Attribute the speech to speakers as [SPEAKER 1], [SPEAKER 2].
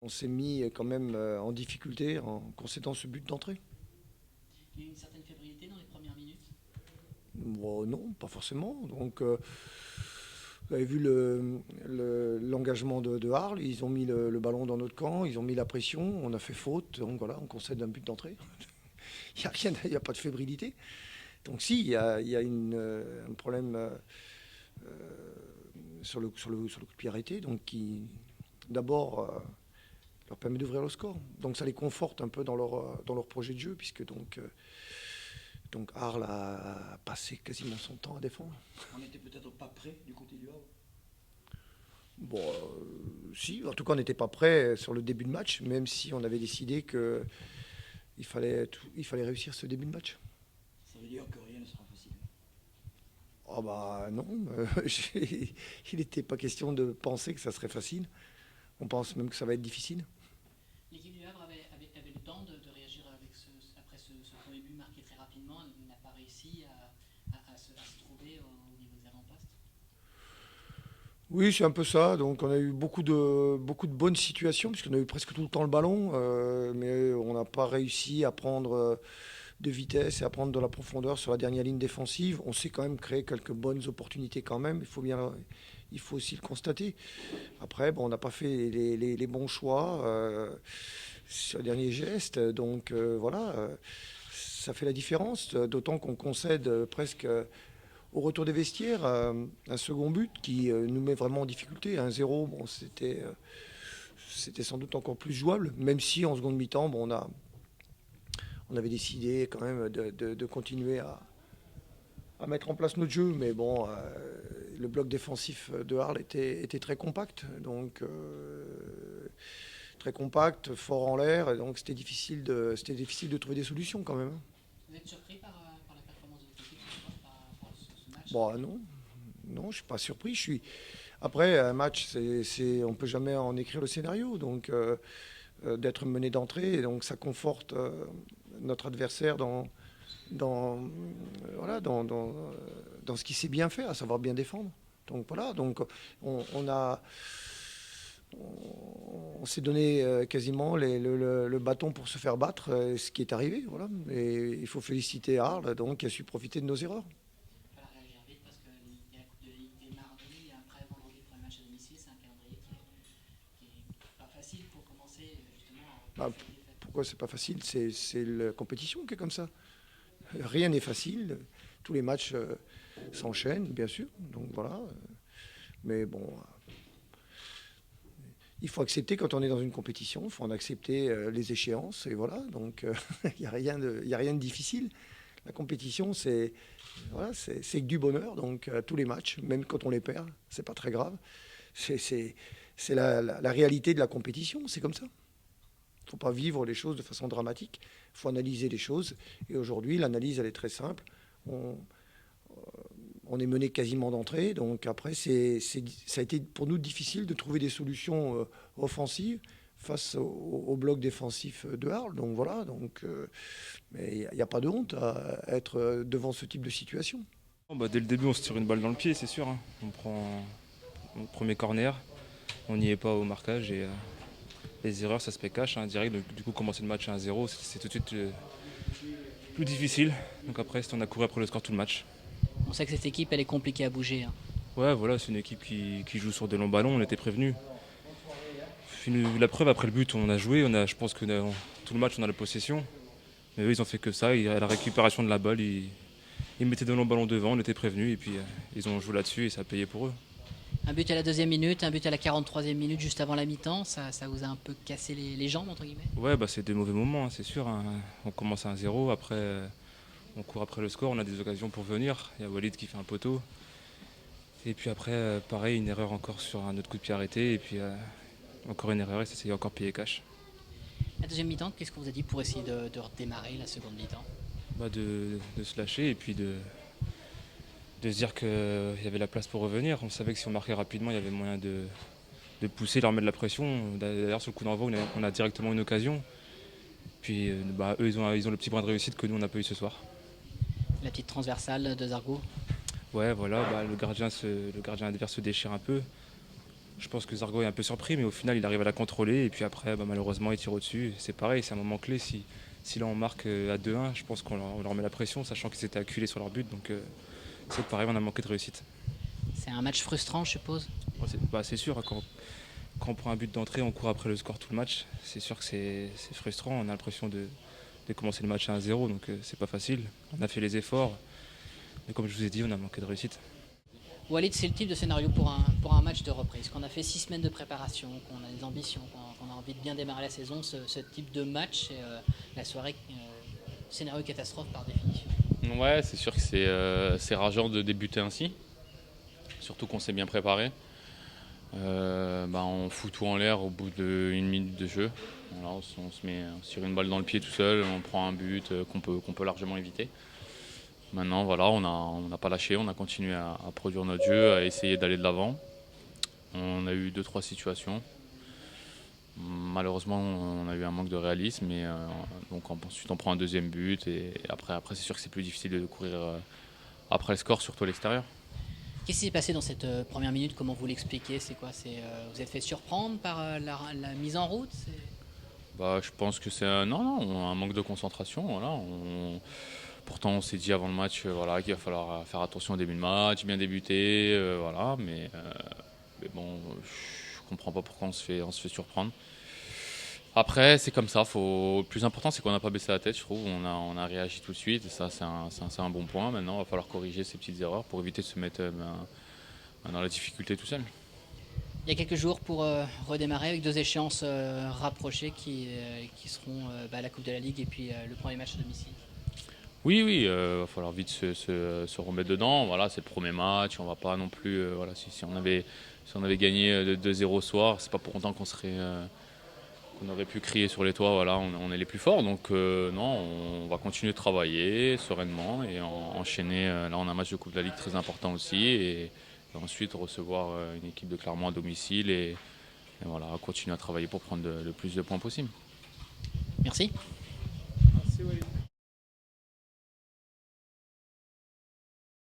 [SPEAKER 1] On s'est mis quand même en difficulté en concédant ce but d'entrée.
[SPEAKER 2] Il y a eu une certaine fébrilité dans les premières minutes.
[SPEAKER 1] Bon, non, pas forcément. Donc, vous avez vu l'engagement de Arles. Ils ont mis le ballon dans notre camp, ils ont mis la pression, on a fait faute. Donc voilà, on concède un but d'entrée. Il n'y a rien, il n'y a pas de fébrilité. Donc si, il y a un problème sur le coup de pied arrêté, donc qui d'abord leur permet d'ouvrir le score. Donc ça les conforte un peu dans leur projet de jeu, puisque donc Arles a passé quasiment son temps à défendre.
[SPEAKER 3] On n'était peut-être pas prêt du côté du Havre.
[SPEAKER 1] Bon, si, en tout cas on n'était pas prêt sur le début de match, même si on avait décidé qu'il fallait réussir ce début de match.
[SPEAKER 3] Ça veut dire que rien ne sera facile.
[SPEAKER 1] Ah bah non, il n'était pas question de penser que ça serait facile. On pense même que ça va être difficile.
[SPEAKER 2] L'équipe du Havre avait le temps de réagir après ce premier but marqué très rapidement. Elle n'a pas réussi à se trouver au niveau des avant-postes.
[SPEAKER 1] Oui, c'est un peu ça. Donc on a eu beaucoup de bonnes situations, puisqu'on a eu presque tout le temps le ballon, mais on n'a pas réussi à prendre de vitesse et à prendre de la profondeur sur la dernière ligne défensive. On s'est quand même créé quelques bonnes opportunités quand même, il faut aussi le constater. Après, bon, on n'a pas fait les bons choix sur le dernier geste, donc voilà, ça fait la différence, d'autant qu'on concède presque au retour des vestiaires un second but qui nous met vraiment en difficulté. 1-0, bon, c'était sans doute encore plus jouable, même si en seconde mi-temps, bon, on avait décidé quand même de continuer à mettre en place notre jeu, mais bon, le bloc défensif de Arles était très compact, donc très compact, fort en l'air, et donc c'était difficile de trouver des solutions quand même.
[SPEAKER 2] Vous êtes surpris par la performance de votre équipe par ce match?
[SPEAKER 1] Bon, non, non, je suis pas surpris. Après un match, on peut jamais en écrire le scénario, donc d'être mené d'entrée, et donc ça conforte notre adversaire voilà, dans ce qu'il sait bien faire, à savoir bien défendre. Donc voilà, donc on s'est donné quasiment le bâton pour se faire battre, ce qui est arrivé. Voilà. Et il faut féliciter Arles, donc, qui a su profiter de nos erreurs.
[SPEAKER 2] Il va falloir réagir vite parce qu'il y a la Coupe de Ligue dès mardi, après vendredi pour un match à domicile. C'est un calendrier qui est pas facile pour commencer justement
[SPEAKER 1] Bah,
[SPEAKER 2] cette défaite.
[SPEAKER 1] pourquoi c'est pas facile? C'est la compétition qui est comme ça. Rien n'est facile. Tous les matchs s'enchaînent, bien sûr. Donc voilà. Mais bon, il faut accepter quand on est dans une compétition, il faut en accepter les échéances. Et voilà. Donc il n'y a rien de difficile. La compétition, voilà, c'est que du bonheur. Donc tous les matchs, même quand on les perd, c'est pas très grave. C'est la réalité de la compétition. C'est comme ça. Il ne faut pas vivre les choses de façon dramatique. Il faut analyser les choses. Et aujourd'hui, l'analyse, elle est très simple. On est mené quasiment d'entrée. Donc après, ça a été pour nous difficile de trouver des solutions offensives face au bloc défensif de Arles. Donc voilà. Mais il n'y a pas de honte à être devant ce type de situation.
[SPEAKER 4] Dès le début, on se tire une balle dans le pied, c'est sûr, hein. On prend le premier corner, on n'y est pas au marquage et les erreurs, ça se paie cash, hein, direct. Donc, du coup, commencer le match à 1-0, c'est tout de suite plus difficile. Donc après, on a couru après le score tout le match.
[SPEAKER 2] On sait que cette équipe, elle est compliquée à bouger, hein.
[SPEAKER 4] Ouais, voilà, c'est une équipe qui joue sur des longs ballons, on était prévenus. La preuve, après le but, on a joué, je pense que tout le match, on a la possession. Mais eux, ils ont fait que ça, et à la récupération de la balle, ils mettaient de longs ballons devant, on était prévenus, et puis ils ont joué là-dessus et ça a payé pour eux.
[SPEAKER 2] Un but à la deuxième minute, un but à la 43e minute, juste avant la mi-temps, ça vous a un peu cassé les jambes, entre guillemets?
[SPEAKER 4] Ouais, c'est des mauvais moments, hein, c'est sûr, hein. On commence à 1-0, après on court après le score, on a des occasions pour venir. Il y a Walid qui fait un poteau. Et puis après, pareil, une erreur encore sur un autre coup de pied arrêté, et puis encore une erreur et ça s'est encore payé cash.
[SPEAKER 2] La deuxième mi-temps, qu'est-ce qu'on vous a dit pour essayer de redémarrer la seconde mi-temps?
[SPEAKER 4] De se lâcher et puis de se dire qu'il y avait la place pour revenir. On savait que si on marquait rapidement, il y avait moyen de pousser, leur mettre de la pression. D'ailleurs, sur le coup d'envoi, on a directement une occasion. Puis eux, ils ont le petit brin de réussite que nous, on n'a pas eu ce soir.
[SPEAKER 2] La petite transversale de Zargo?
[SPEAKER 4] Ouais, voilà, le gardien adverse se déchire un peu. Je pense que Zargo est un peu surpris, mais au final, il arrive à la contrôler. Et puis après, malheureusement, il tire au-dessus. C'est pareil, c'est un moment clé. Si là on marque à 2-1, je pense qu'on leur met la pression, sachant qu'ils s'étaient acculés sur leur but. Donc c'est pareil, on a manqué de réussite.
[SPEAKER 2] C'est un match frustrant, je suppose.
[SPEAKER 4] C'est sûr, hein, quand on prend un but d'entrée, on court après le score tout le match. C'est sûr que c'est frustrant. On a l'impression de commencer le match à 1-0, donc c'est pas facile. On a fait les efforts, mais comme je vous ai dit, on a manqué de réussite.
[SPEAKER 2] Walid, c'est le type de scénario pour un match de reprise. Qu'on a fait 6 semaines de préparation, qu'on a des ambitions, qu'on a envie de bien démarrer la saison. Ce type de match, c'est la soirée scénario catastrophe par définition.
[SPEAKER 5] Ouais, c'est sûr que c'est rageant de débuter ainsi, surtout qu'on s'est bien préparé. On fout tout en l'air au bout d'une minute de jeu. Voilà, on se met sur une balle dans le pied tout seul, on prend un but qu'on peut largement éviter. Maintenant, voilà, on n'a pas lâché, on a continué à produire notre jeu, à essayer d'aller de l'avant. On a eu 2-3 situations. Malheureusement, on a eu un manque de réalisme, et donc ensuite on prend un deuxième but, et après c'est sûr que c'est plus difficile de courir après le score, surtout à l'extérieur.
[SPEAKER 2] Qu'est-ce qui s'est passé dans cette première minute? Comment vous l'expliquez? C'est quoi? Vous êtes fait surprendre par la mise en route?
[SPEAKER 5] Je pense que c'est un manque de concentration. Voilà. Pourtant, on s'est dit avant le match qu'il va falloir faire attention au début de match, bien débuter, voilà. Mais bon, je comprends pas pourquoi on se fait surprendre. Après, c'est comme ça. Le plus important, c'est qu'on n'a pas baissé la tête, je trouve. On a réagi tout de suite, et ça, c'est un bon point. Maintenant, il va falloir corriger ces petites erreurs pour éviter de se mettre dans la difficulté tout seul.
[SPEAKER 2] Il y a quelques jours pour redémarrer avec 2 échéances rapprochées qui seront la Coupe de la Ligue et puis le premier match à domicile.
[SPEAKER 5] Oui, va falloir vite se remettre dedans. Voilà, c'est le premier match. On va pas non plus. Si on avait gagné de 2-0 ce soir, c'est pas pour autant qu'on aurait pu crier sur les toits. Voilà, on est les plus forts. Donc non, on va continuer de travailler sereinement et enchaîner. Là, on a un match de Coupe de la Ligue très important aussi, et ensuite recevoir une équipe de Clermont à domicile, et voilà, continuer à travailler pour prendre le plus de points possible.
[SPEAKER 2] Merci.